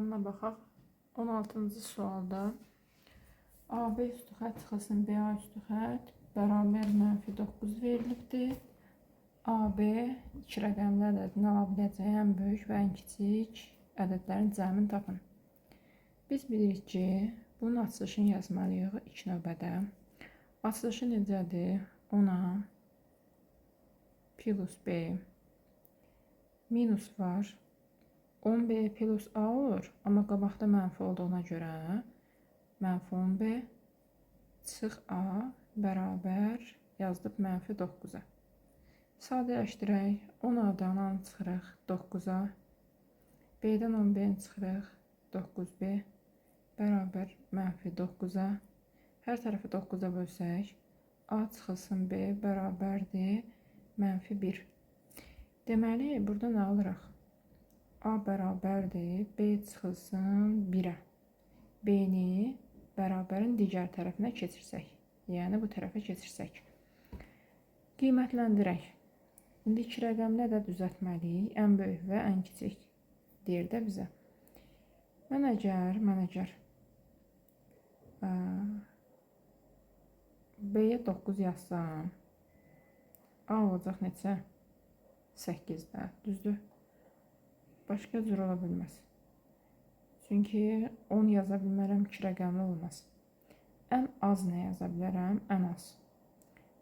proqramına baxaq. 16-cı sualda AB üstü xətt çıxılsın BA üstü xətt bərabər -9 verilibdir. AB iki rəqəmli ədədini ala biləcək ən böyük və ən kiçik ədədlərin cəmini tapın. Biz bilirik ki, bunun açılışını yazmalıyıq ilk növbədə. Açılışı necədir? 10A plus B minus var. 10B plus A olur. Amma qabaqda mənfi olduğuna görə mənfi 10B çıx A bərabər yazdıq -9-a. Sadələşdirək. 10A-dan A çıxırıq 9-a. B-dən 10B-ni çıxırıq 9B bərabər -9-a. Hər tərəfi 9-a bölsək, A çıxılsın B bərabərdir -1. Deməli, burada nə alırıq? A bərabərdir B çıxılsın 1-ə. B-ni bərabərin digər tərəfinə keçirsək, yəni bu tərəfə keçirsək. Qiymətləndirək. İndi iki rəqəmlə də düzəltməliyik. Ən böyük və ən kiçik deyir də bizə. Mən əgər B-yə 9 yazsam, A olacaq neçə? 8-də, düzdür? Başqa cür ola bilməz. Çünki 10 yaza bilmərəm, iki rəqəmli olmaz. Ən az nə yaza bilərəm? Ən az.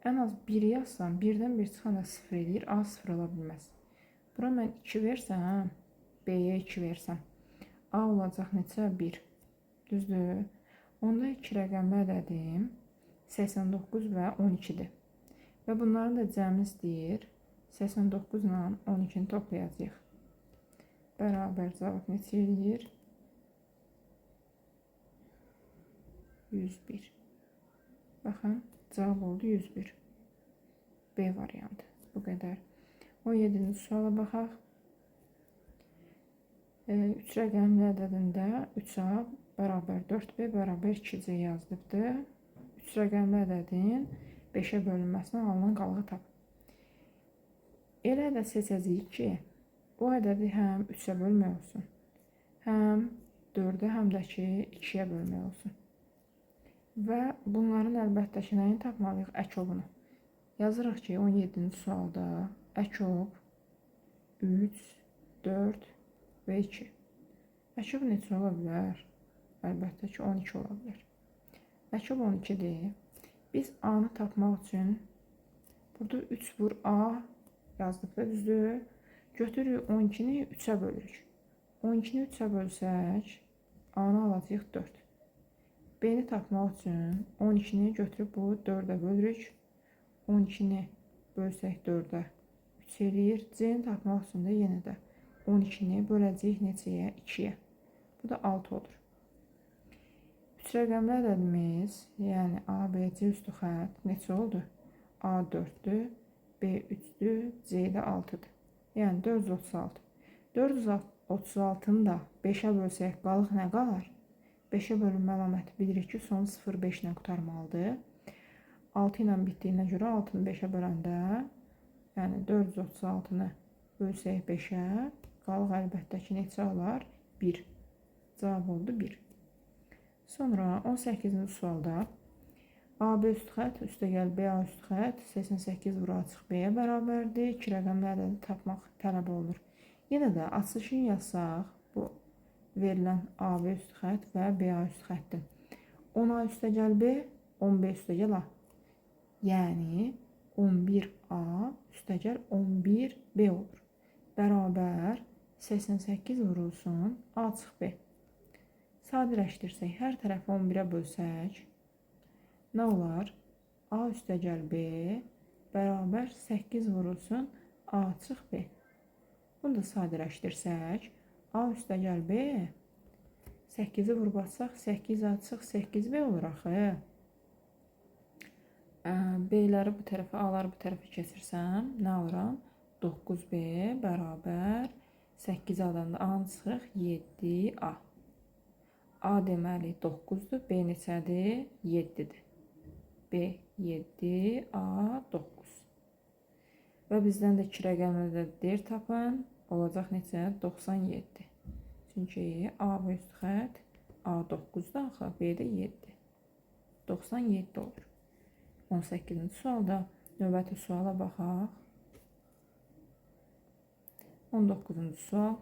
Ən az 1 yazsam, 1-dən 1 çıxanda 0 edir, A 0 ola bilməz. Bura mən 2 versəm, B-yə 2 versəm, A olacaq neçə? 1. Düzdür? Onda iki rəqəmli ədədim 89 və 12-dir. Və bunların da cəmini istəyir. 89 ilə 12-ni toplayacağıq. Bərabər cavab neçə edir? 101. Baxın, cavab oldu 101. B variantı. Bu qədər. 17-ci suala baxaq. 3 rəqəmli ədədində 3A bərabər 4B bərabər 2C yazılıbdır. 3 rəqəmli ədədin 5-ə bölünməsindən alınan qalığı tap. Elə ədəd seçəcəyik ki, o ədədi həm 3-ə bölmək olsun, həm 4-ə, həm də ki 2-yə bölmək olsun. Və bunların əlbəttə ki, nəyini tapmalıyıq? Əkobunu. Yazırıq ki, 17-ci sualda əkob 3, 4 və 2. Əkob neçə ola bilər? Əlbəttə ki, 12 ola bilər. Əkob 12-dir. Biz A-nı tapmaq üçün burada 3 vur A yazdık da, düzdür? Götürürük 12-ni 3-ə bölürük. 12-ni 3-ə bölsək, A-nı alacağıq 4. B-ni tapmaq üçün 12-ni götürüb bu 4-ə bölürük. 12-ni bölsək 4-ə 3 eləyir. C-ni tapmaq üçün də yenə də 12-ni böləcəyik neçəyə? 2-yə. Bu da 6 olur. 3 rəqəmli ədədimiz, yəni A, B, C üstü xətt neçə oldu? A 4-dür, B 3-dür, C də 6-dır. Yəni 436. 436-nı da 5-ə bölsək qalıq nə qalar? 5-ə bölünmə əlaməti bilirik ki, sonu 0,5 ilə qutarmalıdır. 6 ilə bitdiyinə görə 6-nı 5-ə böləndə, yəni 436-nı bölsək 5-ə, qalıq əlbəttə ki, neçə olar? 1. Cavab oldu 1. Sonra 18-ci sualda AB üstü xətt üstəgəl BA üstü xətt 88 vur açıq B-yə bərabərdir. 2 rəqəmli ədədi tapmaq tələb olunur. Yenə də açılışını yazsaq, bu verilən AB üstü xətt və BA üstü xətdir. 10A üstəgəl B, 10B üstəgəl A. Yəni 11A üstəgəl 11B olur. Bərabər 88 vurulsun A çıx B. Sadələşdirsək, hər tərəfi 11-ə bölsək, nə olar? A üstəgəl B bərabər 8 vurulsun A çıx B. Bunu da sadələşdirsək, A üstəgəl B 8-i vurub atsaq, 8A çıx 8B olur axı. B-ləri bu tərəfə, A-ları bu tərəfə keçirsəm, nə alıram? 9B bərabər 8A-dan da A-nı çıxırıq 7A. A deməli 9-dur, B neçədir? 7-dir. B 7, A 9. Və bizdən də 2 rəqəmli də deyir tapın. Olacaq neçə? 97. Çünki A və üst xətt A9-da axı, B-də 7. 97 olur. 18-ci sualda növbəti suala baxaq. 19-cu sual.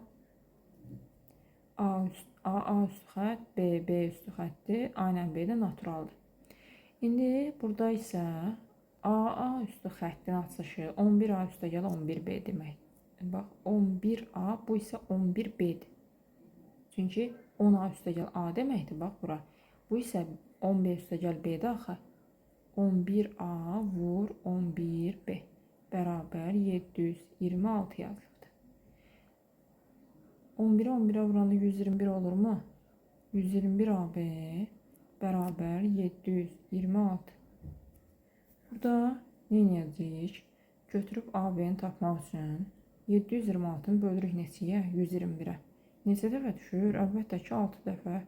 A üst xətt, B üst xəttdir. A ilə B də naturaldır. İndi burada isə A üstü xəttin açışı 11A üstəgəl 11B demək. Bax, 11A, bu isə 11B'dir. Çünki 10A üstəgəl A deməkdir, bax bura. Bu isə 10B üstəgəl B'dir axı. 11A vur 11B bərabər 726 yazılıbdır. 11'e 11'e vuranda 121 olur mu? 121AB bərabər 726. Burada nə edəcəyik? Götürüb AB'ni tapmaq üçün 726'ını bölürük neçəyə? 121'ə. Neçə dəfə düşür? Əlbəttə ki, 6 dəfə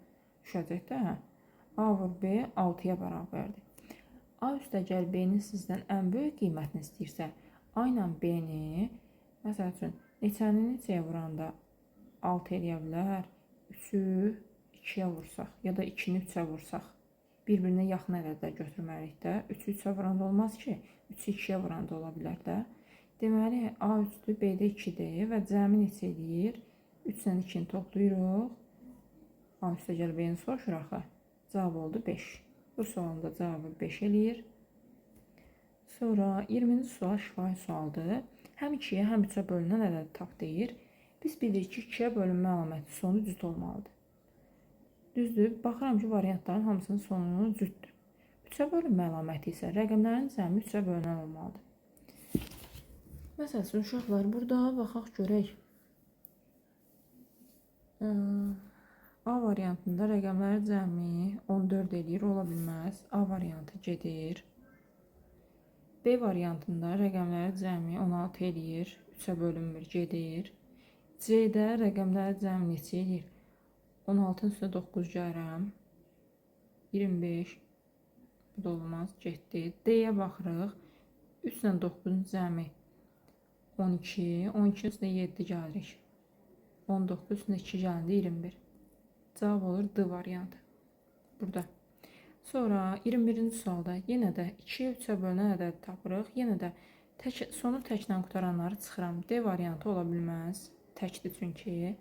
düşəcək də. A vur B 6'ya bərabərdir. A üstəgəl B-nin sizdən ən böyük qiymətini istəyirsə, A ilə B-ni, məsəl üçün, neçəni neçəyə vuranda 6 eləyə bilər, 3'ü 2'yə vursaq, ya da 2'ni 3'ə vursaq, bir-birinə yaxın ədədlər götürməliyik də. 3'ü 3'ə vuranda olmaz ki, 3'ü 2'yə vuranda ola bilər də. Deməli, A üstü B-də 2'dir və cəmi neçə eləyir? 3 ilə 2'ni toplayırıq. A üstəgəl B-ni soruşur axı. Cavab oldu 5. Bu sualın da cavabı 5 eləyir. Sonra 20-ci sual şifahi sualdır. Həm 2'yə, həm 3'ə bölünən ədədi tap deyir. Biz bilirik ki, 2'yə bölünmə əlaməti sonu cüt olmalıdır. Düzdür, baxıram ki, variantların hamısının sonu cütdür. 3'ə bölünmə əlaməti isə rəqəmlərin cəmi 3'ə bölünən olmalıdır. Məsəl üçün, uşaqlar, burada baxaq görək. A variantında rəqəmləri cəmi 14 eləyir, ola bilməz. A variantı gedir. B variantında rəqəmləri cəmi 16 eləyir, 3'ə bölünmür, gedir. C-də rəqəmləri cəmi neçə eləyir? 16'ın üstə 9 gəlirəm. 25. Bu da olmaz, getdi. D-yə baxırıq. 3 ilə 9'un cəmi 12. 12'nin üstə 7 gəlirik. 19 üstündə 2 gəldi, 21. Cavab olur D variantı. Burada. Sonra 21-ci sualda yenə də 2'yə 3'ə bölünən ədədi tapırıq. Yenə də sonu təklə qutaranları çıxıram. D variantı ola bilməz. Təkdir çünki.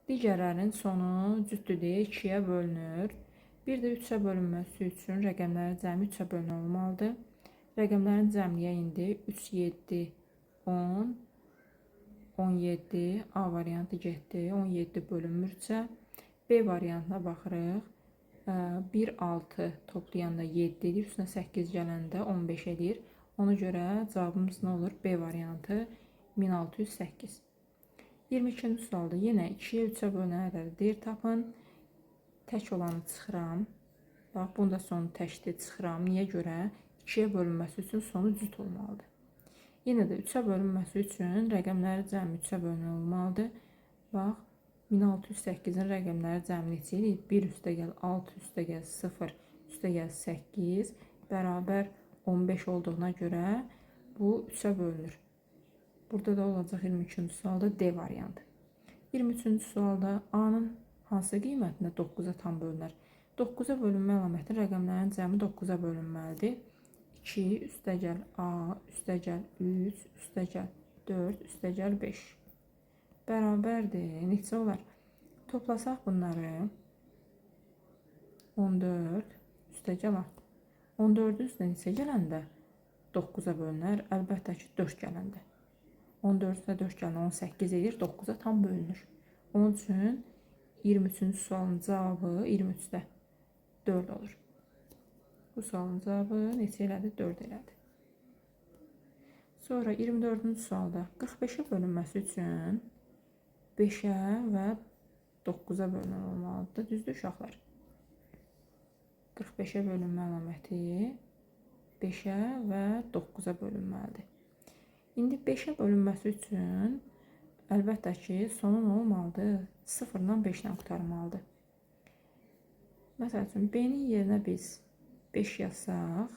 Digərlərinin sonu cütdür deyə 2'yə bölünür. Bir də 3'ə bölünməsi üçün rəqəmlərin cəmi 3'ə bölünən olmalıdır. Rəqəmlərin cəmliyə indi 3, 7, 10, 17. A variantı getdi. 17 bölünmürsə. B variantına baxırıq. 1, 6 toplayanda 7 edir. Üstünə 8 gələndə 15 edir. Ona görə cavabımız nə olur? B variantı 1608. 22-ci sualda yenə 2'yə 3'ə bölünən ədədi deyir tapın. Tək olanı çıxıram. Bax, bunda sonu təkdir, çıxıram. Niyə görə? 2'yə bölünməsi üçün sonu cüt olmalıdır. Yenə də 3'ə bölünməsi üçün rəqəmləri cəmi 3'ə bölünən olmalıdır. Bax, 1608'in rəqəmləri cəmi neçə eləyir? 1 üstəgəl 6 üstəgəl 0 üstəgəl 8 bərabər 15 olduğuna görə bu 3'ə bölünür. Burada da olacaq 23-cü sualda D variantı. 23-cü sualda A-nın hansı qiymətində 9'a tam bölünər? 9'a bölünmə əlaməti rəqəmlərin cəmi 9'a bölünməlidir. 2 üstəgəl A üstəgəl 3 üstəgəl 4 üstəgəl 5 bərabərdir. Neçə olar? Toplasaq bunları 14 üstəgəl A. 14'ün üstünə neçə gələndə 9'a bölünər? Əlbəttə ki, 4 gələndə. 14 üstə 4 gələndə 18 edir, 9'a tam bölünür. Onun üçün 23-cü sualın cavabı 23'də 4 olur. Bu sualın cavabı neçə elədi? 4 elədi. Sonra 24-cü sualda 45'ə bölünməsi üçün 5'ə və 9'a bölünən olmalıdır. Düzdür uşaqlar? 45'ə bölünmə əlaməti 5'ə və 9'a bölünməlidir. İndi 5'ə bölünməsi üçün əlbəttə ki, sonu nə olmalıdır? 0 ilə 5 ilə qutarmalıdır. Məsəl üçün, B-nin yerinə biz 5 yazsaq,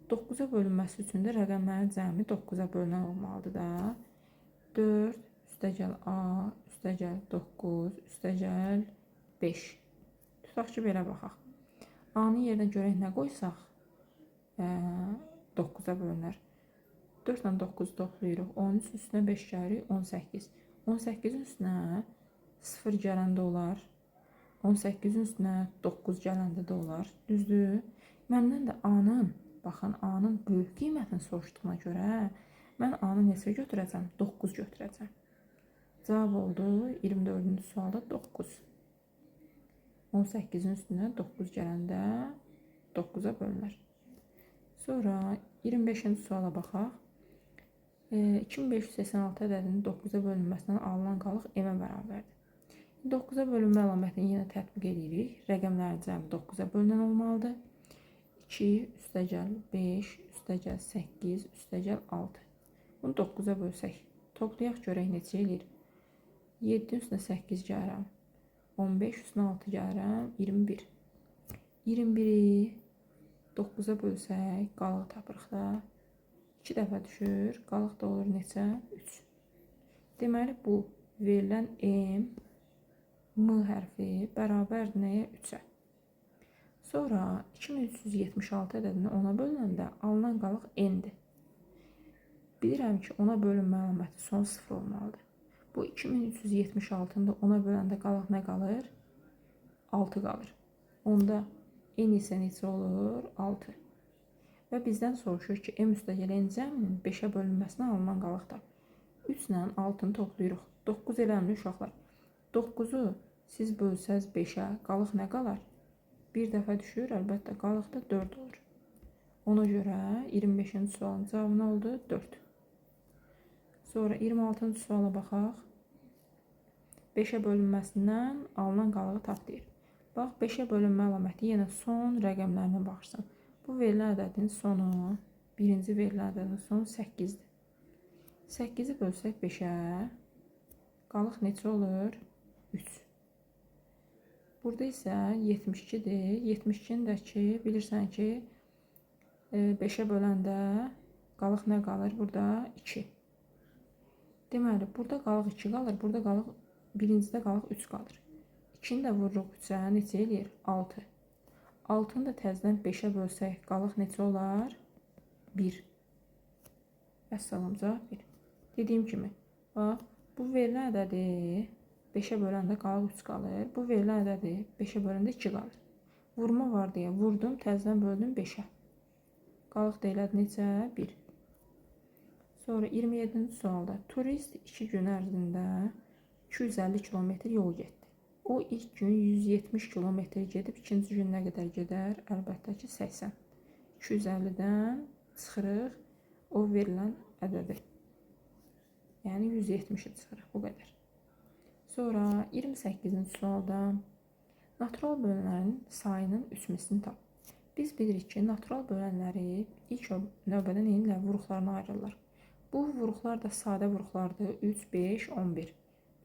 9'a bölünməsi üçün də rəqəmlərin cəmi 9'a bölünən olmalıdır da. 4 üstəgəl A üstəgəl 9 üstəgəl 5. Tutaq ki, belə baxaq. A-nın yerinə görək nə qoysaq 9-a bölünər. 4 ilə 9 toplayırıq. 13 üstünə 5 gəlirik 18. 18-in üstünə 0 gələndə olar. 18-in üstünə 9 gələndə də olar. Düzdür? Məndən də A-nın, baxın, A-nın böyük qiymətini soruşduğuna görə mən A-nı neçə götürəcəm? 9 götürəcəm. Cavab oldu 24-cü sualda 9. 18-in üstünə 9 gələndə 9-a bölünər. Sonra 25-ci suala baxaq. 2586 ədədinin 9-a bölünməsindən alınan qalıq M-ə bərabərdir. 9-a bölünmə əlamətini yenə tətbiq edirik. Rəqəmlərin cəmi 9-a bölünən olmalıdır. 2 üstəgəl 5 üstəgəl 8 üstəgəl 6. Bunu 9-a bölsək, toplayaq görək neçə eləyir. 7 üstünə 8 gəlirəm. 15 üstünə 6 gəlirəm. 21. 21-i 9-a bölsək, qalıq tapırıq da. 2 dəfə düşür. Qalıq da olur neçə? 3. Deməli, bu verilən M hərfi bərabər nəyə? 3-ə. Sonra 2376 ədədini 10-a bölünəndə alınan qalıq N-dir. Bilirəm ki, 10-a bölünmə əlaməti son 0 olmalıdır. Bu 2376-nı da 10-a böləndə qalıq nə qalır? 6 qalır. Onda N isə neçə olur? 6. Və bizdən soruşur ki, M üstəgəl N cəminin 5-ə bölünməsindən alınan qalıq tap. 3 ilə 6-nı toplayırıq. 9 eləmli uşaqlar. 9-u siz bölsəz 5-ə, qalıq nə qalar? Bir dəfə düşür, əlbəttə qalıq da 4 olur. Ona görə 25-ci sualın cavabı nə oldu? 4. Sonra 26-cı suala baxaq. 5-ə bölünməsindən alınan qalığı tap deyir. Bax, 5-ə bölünmə əlaməti yenə son rəqəmlərinə baxsın. Bu verilən ədədin sonu, birinci verilən ədədin sonu 8-dir. 8-i bölsək 5-ə, qalıq neçə olur? 3. Burada isə 72-dir. 72-ni də ki, bilirsən ki, 5-ə böləndə qalıq nə qalır? Burada 2. Deməli, burada qalıq 2 qalır, burada qalıq, birincidə qalıq 3 qalır. 2-ni də vururuq 3-ə, neçə eləyir? 6. 6-nı da təzədən 5-ə bölsək, qalıq neçə olar? 1. Vəssalam, cavab 1. Dediyim kimi, bax, bu verilən ədədi 5-ə böləndə qalıq 3 qalır. Bu verilən ədədi 5-ə böləndə 2 qalır. Vurma var deyə vurdum, təzədən böldüm 5-ə. Qalıq da elədi neçə? 1. Sonra 27-ci sualda turist 2 gün ərzində 250 kilometr yol getdi. O ilk gün 170 kilometr gedib, ikinci gün nə qədər gedər? Əlbəttə ki, 80. 250-dən çıxırıq o verilən ədədi. Yəni 170-i çıxırıq, bu qədər. Sonra 28-ci sualda natural bölənlərin sayının 3 mislini tap. Biz bilirik ki, natural bölənləri ilk növbədə neynirlər? Vuruqlarına ayrılırlar. Bu vuruqlar da sadə vuruqlardır. 3, 5, 11.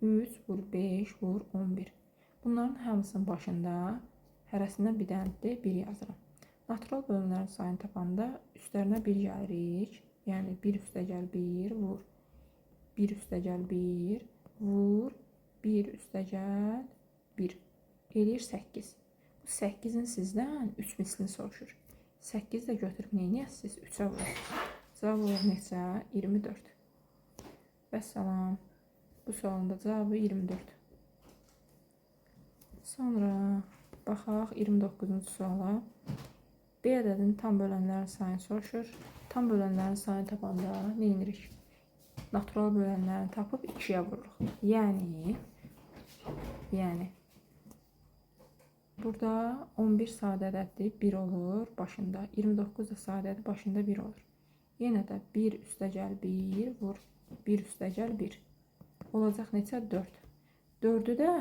3 vur 5 vur 11. Bunların hamısının başında hərəsindən bir dənədir, 1 yazıram. Natural bölünlərin sayını tapanda üstlərinə 1 gəlirik. Yəni 1 üstəgəl 1 vur. 1 üstəgəl 1 vur. 1 üstəgəl 1. Eləyir 8. Bu 8-in sizdən 3 mislini soruşur. 8-i də götürüb neyniyəsiniz? 3-ə vurur. Cavab olur neçə? 24. Vəssalam. Bu sualın da cavabı 24. Sonra baxaq 29-cu suala. B ədədinin tam bölənlərin sayını soruşur. Tam bölənlərin sayını tapanda nə edirik? Natural bölənlərini tapıb 2-yə vururuq. Yəni burada 11 sadə ədəddir, 1 olur başında. 29 da sadədir, başında 1 olur. Yenə də 1 üstəgəl 1 vur. 1 üstəgəl 1. Olacaq neçə? 4. 4-ü də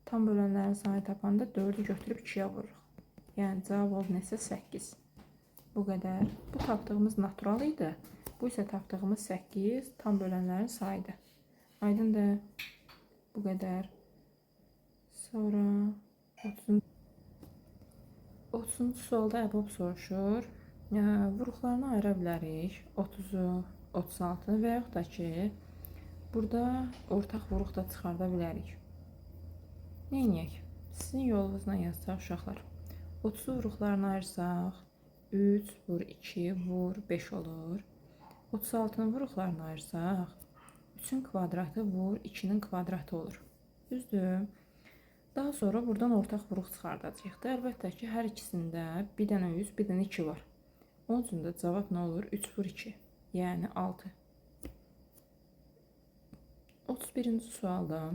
tam bölənlərin sayını tapanda 4-ü götürüb 2-yə vururuq. Yəni cavab oldu neçə? 8. Bu qədər. Bu tapdığımız natural idi. Bu isə tapdığımız 8 tam bölənlərin sayıdır. Aydındır. Bu qədər. Sonra 30-cu sualda əbab soruşur. Vuruqlarını ayıra bilərik. 30-u, 36-nı və yaxud da ki, Burada ortaq vuruq da çıxarda bilərik. Neyniyək? Sizin yolunuzla yazacaq uşaqlar. 30 vuruqlarını ayırsaq, 3 vur 2 vur 5 olur. 36-nın vuruqlarını ayırsaq, 3-ün kvadratı vur 2-nin kvadratı olur. Düzdür? Daha sonra buradan ortaq vuruq çıxardacağıq da. Əlbəttə ki, hər ikisində bir dənə 100, bir dənə 2 var. Onun üçün də cavab nə olur? 3 vur 2, yəni 6. 31-ci sualda,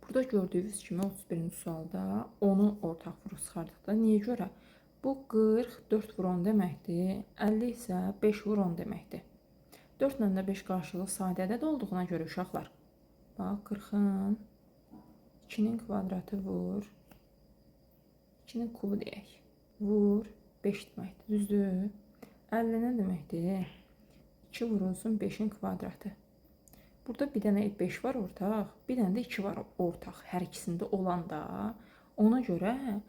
burada gördüyünüz kimi 31-ci sualda 10-u ortaq vuruq çıxardıq da. Niyə görə? Bu 40, 4 vur 10 deməkdir. 50 isə 5 vur 10 deməkdir. 4 ilə də 5 qarşılıq sadədə də olduğuna görə uşaqlar. Bax, 40-ın 2-nin kvadratı vur, 2-nin kubu deyək. Vur 5 deməkdir. Düzdür? 50 nə deməkdir? 2 vurulsun 5-in kvadratı. Burada bir dənə 5 var ortaq, bir dənə də 2 var ortaq. Hər ikisində olan da. Ona görə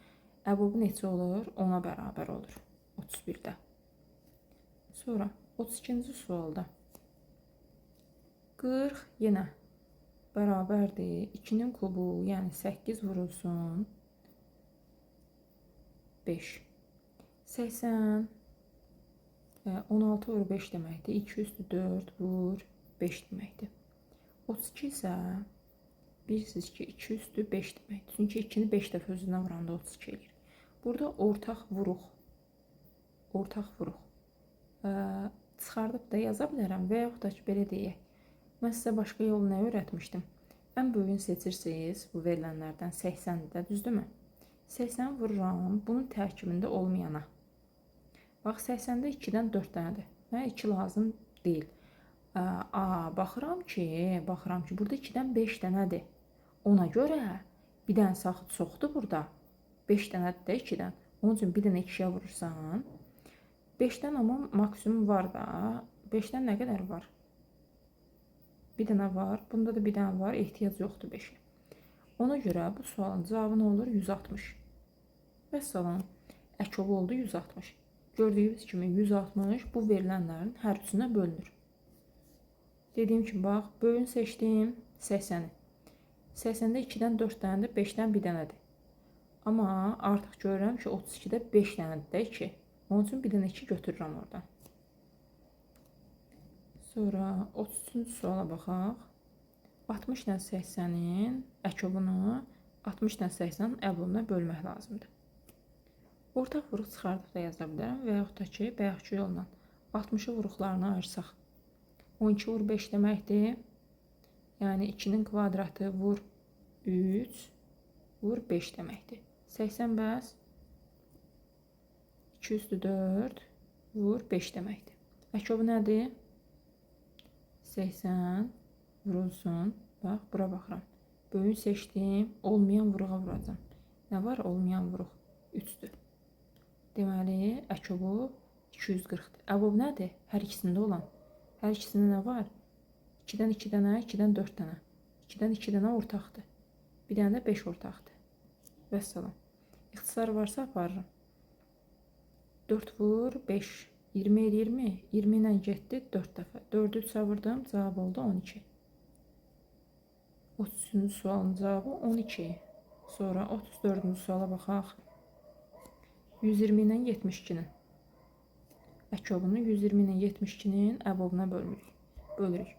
əbubu neçə olur? 10-a bərabər olur. 31-də. Sonra 32-ci sualda 40 yenə bərabərdir. 2-nin kubu, yəni 8 vurulsun 5. 80 16 vur 5 deməkdir. 2 üstü 4 vur 5 deməkdir. 32 isə bilirsiniz ki 2 üstü 5 deməkdir. Çünki 2-ni 5 dəfə özünə vuranda 32 edir. Burada ortaq vuruq çıxardıb da yaza bilərəm və yaxud da ki belə deyək. Mən sizə başqa yolu nə öyrətmişdim? Ən böyüyünü seçirsiniz bu verilənlərdən 80-də, düzdürmü? 80 vururam bunun tərkibində olmayana. Bax 80-də 2-dən 4 dənədir. Mənə 2 lazım deyil. Baxıram ki, burada 2-dən 5 dənədir. Ona görə bir dənə saxı çoxdur burada. 5 dənədir də 2-dən. Onun üçün bir dənə 2-yə vurursan. 5-dən amma maksimum var da. 5-dən nə qədər var? Bir dənə var. Bunda da bir dənə var. Ehtiyac yoxdur 5-ə. Ona görə bu sualın cavabı nə olur? 160. Vəssalam. Əkobu oldu 160. Gördüyünüz kimi 160 bu verilənlərin hər üçünə bölünür. Dediyim kimi, bax, böyün seçdim 80-i. 80-də 2-dən 4 dənədir, 5-dən 1 dənədir. Amma artıq görürəm ki, 32-də 5 dənədir də 2. Onun üçün bir dənə 2 götürürəm oradan. Sonra 33-cü suala baxaq. 60 ilə 80-in əkobunu 60 ilə 80-in əbuluna bölmək lazımdır. Ortaq vuruq çıxardıb da yaza bilərəm və yaxud da ki, bayaqki yolla 60-ı vuruqlarına ayırsaq. 12 vur 5 deməkdir. Yəni 2-nin kvadratı vur 3 vur 5 deməkdir. 80 bəs 2 üstü 4 vur 5 deməkdir. Əkobu nədir? 80 vurulsun. Bax, bura baxıram. Böyün seçdim. Olmayan vuruğa vuracam. Nə var? Olmayan vuruq 3-dür. Deməli, əkobu 240-dır. Əbob nədir? Hər ikisində olan. Hər ikisində nə var? 2-dən 2 dənə, 2-dən 4 dənə. 2-dən 2 dənə ortaqdır. Bir dənə də 5 ortaqdır. Vəssalam. İxtisar varsa aparırım. 4 vur 5. 20 20. 20 ilə getdi 4 dəfə. 4-ü 3-ə vurdum. Cavab oldu 12. 33-cü sualın cavabı 12. Sonra 34-cü suala baxaq. 120 ilə 72-nin. Əkobunu 120 ilə 72-nin əbobuna bölürük.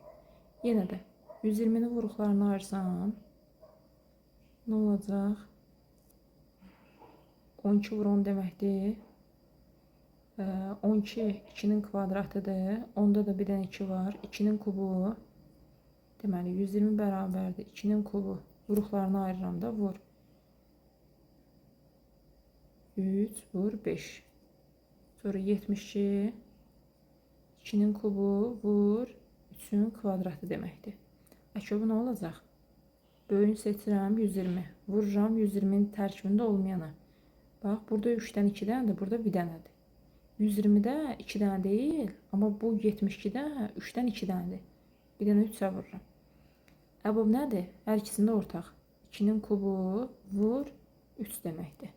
Yenə də 120-ni vuruqlarına ayırsam nə olacaq? 12 vur 10 deməkdir. 12 2-nin kvadratıdır. Onda da bir dənə 2 var. 2-nin kubu. Deməli 120 bərabərdir. 2-nin kubu. Vuruqlarına ayırıram da vur. 3 vur 5. Sonra 72 2-nin kubu vur 3-ün kvadratı deməkdir. Əkobu nə olacaq? Böyünü seçirəm 120. Vururam 120-nin tərkibində olmayana. Bax, burada 3-dən 2 dənədir, burada 1 dənədir. 120-də 2 dənə deyil, amma bu 72-də 3-dən 2 dənədir. Bir dənə 3-ə vururam. Əbob nədir? Hər ikisində ortaq. 2-nin kubu vur 3 deməkdir.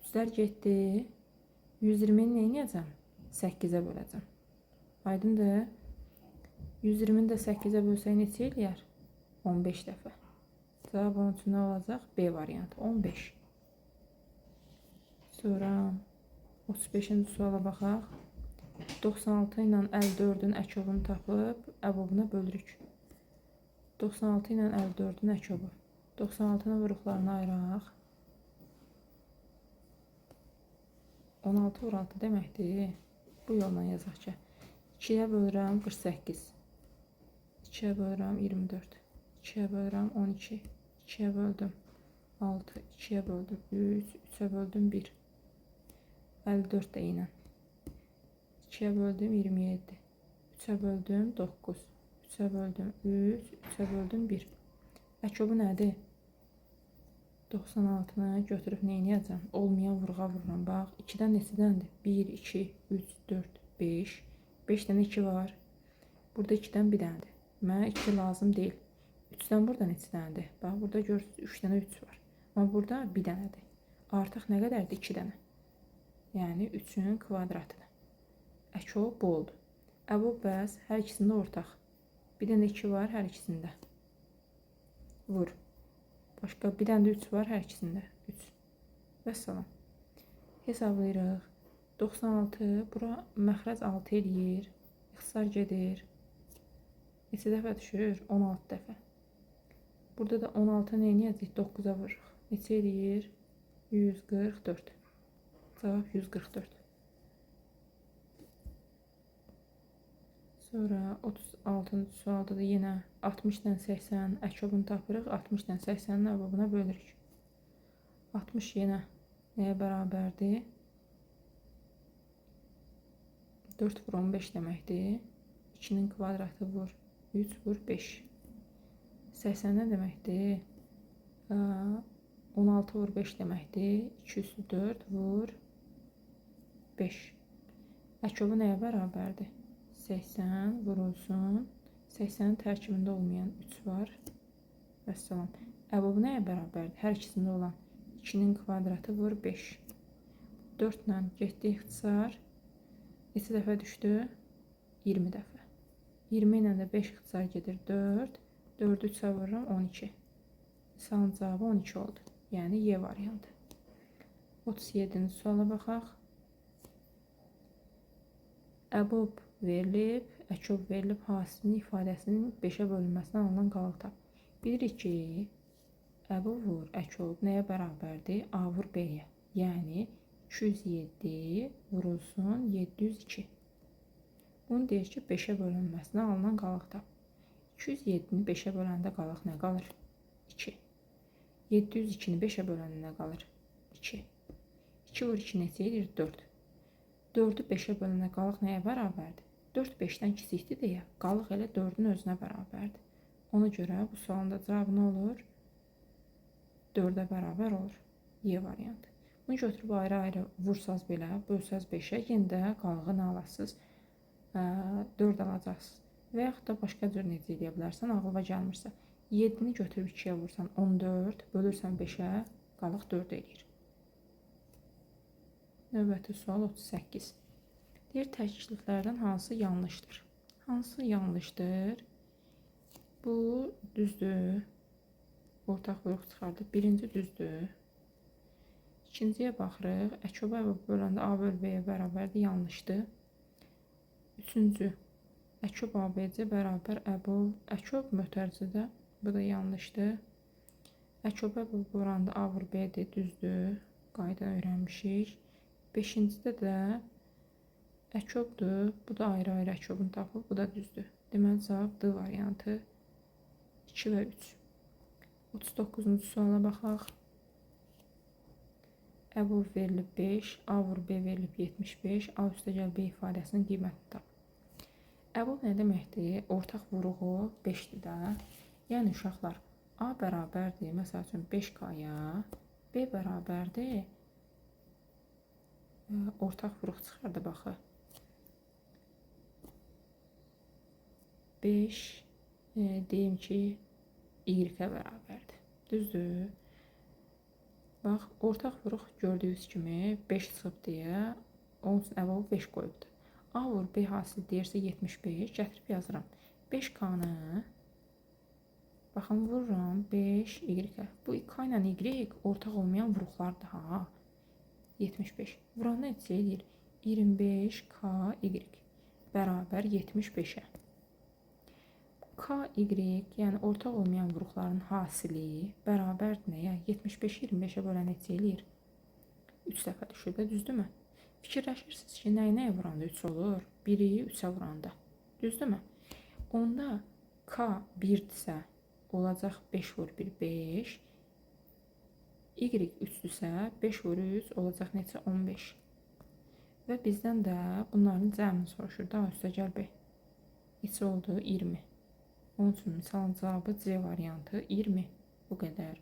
3-lər getdi. 120-ni nə edəcəm? 8-ə böləcəm. Aydındır. 120-ni də 8-ə bölsək neçə eləyər? 15 dəfə. Cavab onun üçün nə olacaq? B variantı 15. Sonra 35-ci suala baxaq. 96 ilə 54-ün əkobunu tapıb əbobuna bölürük. 96 ilə 54-ün əkobu. 96-nın vuruqlarını ayıraq. 16 vur 6 deməkdir. Bu yolla yazaq ki, 2-yə bölürəm 48. 2-yə bölürəm 24. 2-yə bölürəm 12. 2-yə böldüm 6. 2-yə böldüm 3. 3-ə böldüm 1. 54 də ilə. 2-yə böldüm 27. 3-ə böldüm 9. 3-ə böldüm 3. 3-ə böldüm 1. Əkobu nədir? 96-nı götürüb neyniyəcəm? Olmayan vuruğa vururam. Bax, 2-dən neçədəndir? 1, 2, 3, 4, 5. 5 dənə 2 var. Burada 2-dən bir dənədir. Mənə 2 lazım deyil. 3-dən burada neçə dənədir? Bax, burada görürsünüz 3 dənə 3 var. Amma burada bir dənədir. Artıq nə qədərdir? 2 dənə. Yəni 3-ün kvadratıdır. Əkob bu oldu. Əbob bəs hər ikisində ortaq. Bir dənə 2 var hər ikisində. Vur. Başqa bir dənə də 3 var hər ikisində. 3. Vəssalam. Hesablayırıq. 96. Bura məxrəc 6 eləyir. İxtisar gedir. Neçə dəfə düşür? 16 dəfə. Burada da 16 neyniyəcək? 9-a vururuq. Neçə eləyir? 144. Cavab 144. Sonra 36-cı sualda da yenə 60-dən 80 əkobunu tapırıq. 60-dən 80-in əbobuna bölürük. 60 yenə nəyə bərabərdir? 4 vur 15 deməkdir. 2-nin kvadratı vur 3 vur 5. 80 nə deməkdir? 16 vur 5 deməkdir. 2 üstü 4 vur 5. Əkobu nəyə bərabərdir? 80 vurulsun. 80-in tərkibində olmayan 3 var. Vəssalam. Əbobu nəyə bərabərdir? Hər ikisində olan 2-nin kvadratı vur 5. 4 ilə getdi ixtisar. Neçə dəfə düşdü? 20 dəfə. 20 ilə də 5 ixtisar gedir 4. 4-ü 3-ə vururam 12. Misalın cavabı 12 oldu. Yəni Y variantı. 37-ci suala baxaq. Əbob verilib, əkob verilib, hasilinin ifadəsinin 5-ə bölünməsindən alınan qalıq tap. Bilirik ki, əbob vur, əkob nəyə bərabərdir? A vur B-yə. Yəni 207 vurulsun 702. Bunu deyir ki, 5-ə bölünməsindən alınan qalıq tap. 207-ni 5-ə böləndə qalıq nə qalır? 2. 702-ni 5-ə böləndə nə qalır? 2. 2 vur 2 neçə edir? 4. 4-ü 5-ə bölənə qalıq nəyə bərabərdir? 4 5-dən kiçikdir deyə qalıq elə 4-ün özünə bərabərdir. Ona görə bu sualın da cavabı nə olur? 4-ə bərabər olur. Y variantı. Bunu götürüb ayrı-ayrı vursaz belə, bölsəz 5-ə, yenə də qalığı nə alasınız? 4 alacaqsınız. Və yaxud da başqa cür necə edə bilərsən, ağlıma gəlmirsə. 7-ni götürüb 2-yə vursan 14, bölürsən 5-ə, qalıq 4 eləyir. Növbəti sual 38. Deyir, təkliflərdən hansı yanlışdır? Hansı yanlışdır? Bu düzdür. Ortaq vuruq çıxardır. Birinci düzdür. İkinciyə baxırıq. Əkoba böləndə A bölü B-yə bərabərdir. Yanlışdır. Üçüncü. Əkob ABC bərabər əbob. Əkob mötərcidə. Bu da yanlışdır. Əkoba böləndə A vur B-dir. Düzdür. Qayda öyrənmişik. Beşincidə də əkobdur. Bu da ayrı-ayrı əkobunu tapıb. Bu da düzdür. Deməli, cavab D variantı 2 və 3. 39-cu suala baxaq. Əbob verilib 5, A vur B verilib 75, A üstəgəl B ifadəsinin qiymətini tap. Əbob nə deməkdir? Ortaq vuruğu 5-dir də. Yəni, uşaqlar, A bərabərdir, məsəl üçün 5K-ya, B bərabərdir, ortaq vuruq çıxardı, baxı. 5, deyim ki, Y-ə bərabərdir. Düzdür? Bax, ortaq vuruq gördüyünüz kimi 5 çıxıb deyə, onun üçün əbobu 5 qoyubdur. A vur B hasil deyirsə 75, gətirib yazıram. 5K-nı baxın vururam 5Y-ə. Bu K ilə Y ortaq olmayan vuruqlardır ha. 75. Vuranda neçə edir? 25KY bərabər 75-ə. KY, yəni ortaq olmayan vuruqların hasili bərabərdir nəyə? 75-i 25-ə bölən neçə eləyir? 3 dəfə düşür də, düzdürmü? Fikirləşirsiniz ki, nəyə vuranda 3 olur? 1-i 3-ə vuranda. Düzdürmü? Onda K 1-dirsə, olacaq 5 vur 1, 5. Y 3-dürsə, 5 vur 3 olacaq neçə? 15. Və bizdən də bunların cəmini soruşur da, üstəgəl B. Neçə oldu? 20. Onun üçün misalın cavabı C variantı 20. Bu qədər.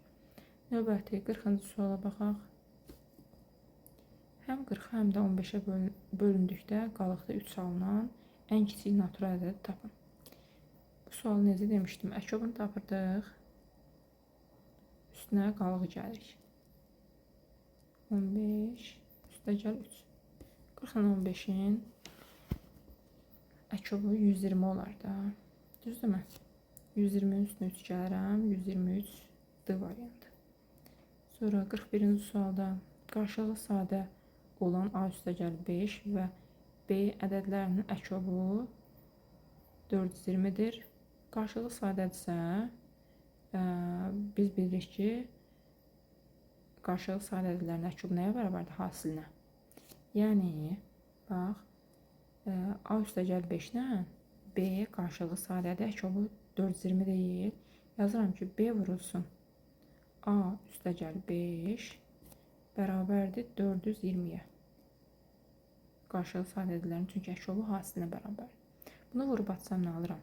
Növbəti 40-cı suala baxaq. Həm 40, həm də 15-ə bölündükdə qalıqda 3 alınan ən kiçik natural ədədi tapın. Bu sualı necə demişdim? Əkobunu tapırdıq. Üstünə qalıq gəlirik. 15 üstəgəl 3. 40-la 15-in əkobu 120 olar da. Düzdürmü? 120-nin üstünə 3 gəlirəm. 123 D variantı. Sonra 41-ci sualda qarşılıqlı sadə olan A üstəgəl 5 və B ədədlərinin əkobu 420-dir. Qarşılıqlı sadədirsə, biz bilirik ki, qarşılıqlı sadə ədədlərin əkobu nəyə bərabərdir? Hasilinə. Yəni, bax, A üstəgəl 5-lə B qarşılıqlı sadədir, əkobu 420 deyil. Yazıram ki, B vurulsun A üstəgəl 5 bərabərdir 420-yə. Qarşılıqlı sadə ədədlərin çünki əkobu hasilinə bərabərdir. Bunu vurub atsam nə alıram?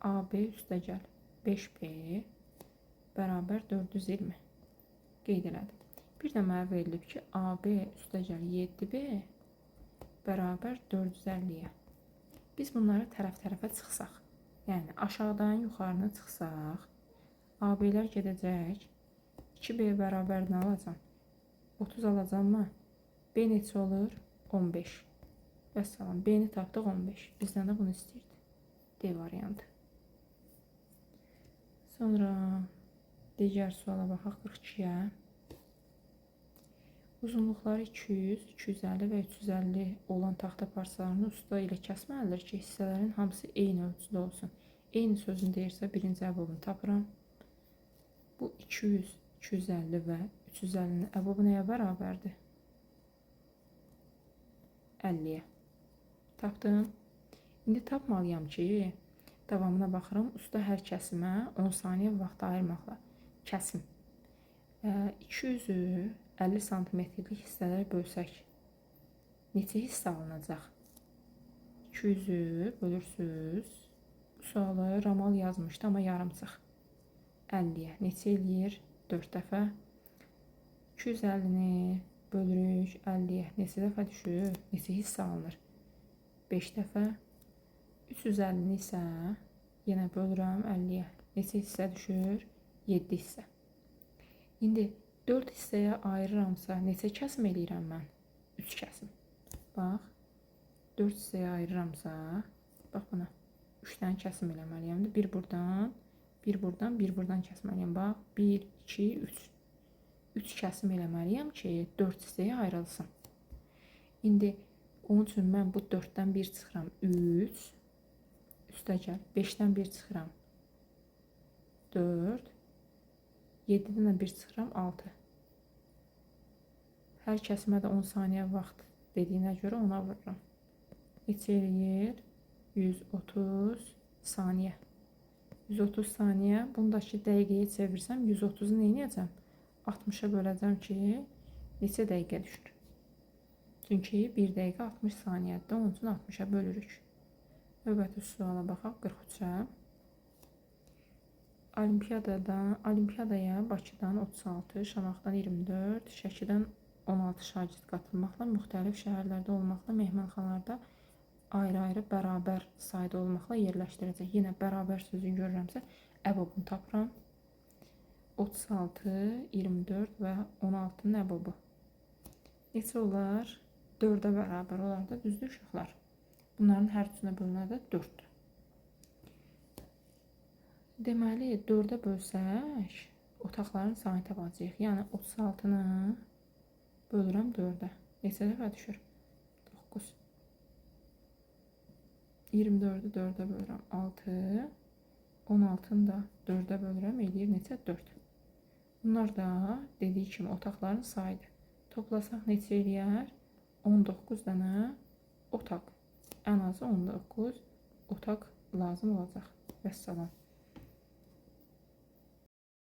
AB üstəgəl 5B bərabər 420 qeyd elədim. Bir də mənə verilib ki, AB üstəgəl 7B bərabər 450-yə. Biz bunları tərəf-tərəfə çıxsaq, yəni aşağıdan yuxarını çıxsaq, AB-lər gedəcək, 2B bərabər nə alacam? 30 alacam mı? B neçə olur? 15. Vəssalam, B-ni tapdıq 15. Bizdən də bunu istəyirdi. D variantı. Sonra digər suala baxaq 42-yə. Uzunluqları 200, 250 və 350 olan taxta parçalarını usta ilə kəsməlidir ki, hissələrin hamısı eyni ölçüdə olsun. Eyni sözünü deyirsə, birinci əbobunu tapıram. Bu 200, 250 və 350-nin əbobu nəyə bərabərdir? 50-yə. Tapdım. İndi tapmalıyam ki, davamına baxıram. Usta hər kəsimə 10 saniyə vaxt ayırmaqla kəsim. 200-ü 50 santimetrlik hissələrə bölsək, neçə hissə alınacaq? 200-ü bölürsünüz. Bu sualı Ramal yazmışdı, amma yarımçıq. 50-yə neçə eləyir? 4 dəfə. 250-ni bölürük 50-yə. Neçə dəfə düşür? Neçə hissə alınır? 5 dəfə. 350-ni isə yenə bölürəm 50-yə. Neçə hissə düşür? 7 hissə. İndi 4 hissəyə ayırıramsa, neçə kəsim eləyirəm mən? 3 kəsim. Bax, 4 hissəyə ayırıramsa, bax buna 3 dənə kəsim eləməliyəm. Bir buradan, bir buradan, bir buradan kəsməliyəm. Bax, 1, 2, 3. 3 kəsim eləməliyəm ki, 4 hissəyə ayrılsın. İndi, onun üçün mən bu 4-dən 1 çıxıram 3, üstəgəl 5-dən 1 çıxıram 4, 7-dən 1 çıxıram 6. Hər kəsimə də 10 saniyə vaxt dediyinə görə ona vururam. Neçə eləyir? 130 saniyə. 130 saniyə. Bundakı dəqiqəyə çevirsəm 130-u neynəyəcəm? 60-a böləcəm ki, neçə dəqiqə düşür? Çünki 1 dəqiqə 60 saniyədir. Onun üçün 60-a bölürük. Növbəti suala baxaq 43-ə. Olimpiyadaya Bakıdan 36, Şamaxıdan 24, Şəkidən 16 şagird qatılmaqla müxtəlif şəhərlərdə olmaqla mehmanxanalarda ayrı-ayrı bərabər sayda olmaqla yerləşdirəcək. Yenə bərabər sözünü görürəmsə, əbobunu tapıram. 36, 24 və 16-nın əbobu. Neçə olar? 4-ə bərabər olar da, düzdür uşaqlar. Bunların hər üçünə bölünədə 4-dür. Deməli 4-ə bölsək, otaqların sayını tapacağıq. Yəni 36-nı bölürəm 4-ə. Neçə dəfə düşür? 9. 24-ü 4-ə bölürəm 6. 16-nı da 4-ə bölürəm, eləyir neçə? 4. Bunlar da dediyi kimi otaqların sayıdır. Toplasaq neçə eləyər? 19 dənə otaq. Ən azı 19 otaq lazım olacaq. Vəssalam.